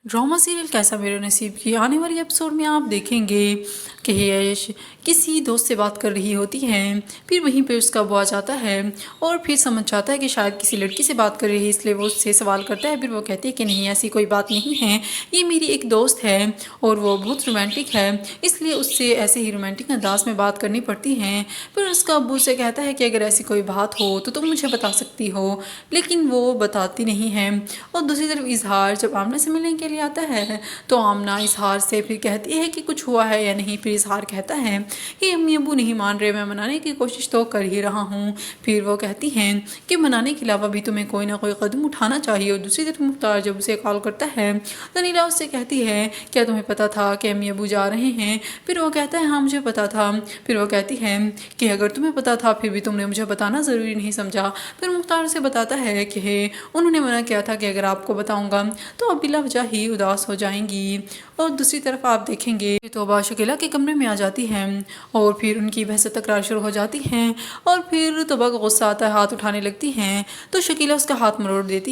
Drama serial कैसा मेरा नसीब की आने वाली एपिसोड में आप देखेंगे कि यश किसी दोस्त से बात कर रही होती है। फिर वहीं पे उसका बुआ जाता है और फिर समझ जाता है कि शायद किसी लड़की से बात कर रही है, इसलिए वो उससे सवाल करता है। फिर वो कहती है कि नहीं, ऐसी कोई बात नहीं है, ये मेरी एक दोस्त है और वो बहुत रोमांटिक है, इसलिए उससे ऐसे ही रोमांटिक अंदाज में बात करनी पड़ती है। फिर उसका अब्बू से कहता है कि अगर ऐसी कोई बात हो तो तुम मुझे बता सकती हो, लेकिन वो बताती नहीं है। और दूसरी तरफ इजहार जब आमने से मिलने के लिए आता है तो आमना इजहार से फिर कहती है कि कुछ हुआ है या नहीं। फिर इजहार कहता है कि अम्मी अबू नहीं मान रहे, मैं मनाने की कोशिश तो कर ही रहा हूँ। फिर वो कहती हैं कि मनाने के अलावा भी तुम्हें कोई ना कोई कदम उठाना चाहिए। और दूसरी तरफ मुख्तार जब उसे कॉल करता है तो नीला उससे कहती है क्या तुम्हें पता था कि अम्मी अबू जा रहे हैं। फिर वो कहता है हाँ मुझे पता था। फिर वो कहती है कि अगर तुम्हें पता था फिर भी तुमने मुझे बताना ज़रूरी नहीं समझा। फिर मुख्तार उसे बताता है कि उन्होंने मना किया था कि अगर आपको बताऊंगा तो आप बिला वजह ही उदास हो जाएंगी। और दूसरी तरफ आप देखेंगे तोबा शकीला के कमरे में आ जाती है और फिर उनकी बहस तकरार शुरू हो जाती है। और फिर तोबा को गुस्सा आता है, हाथ उठाने लगती हैं तो शकीला उसका हाथ मरोड़ देती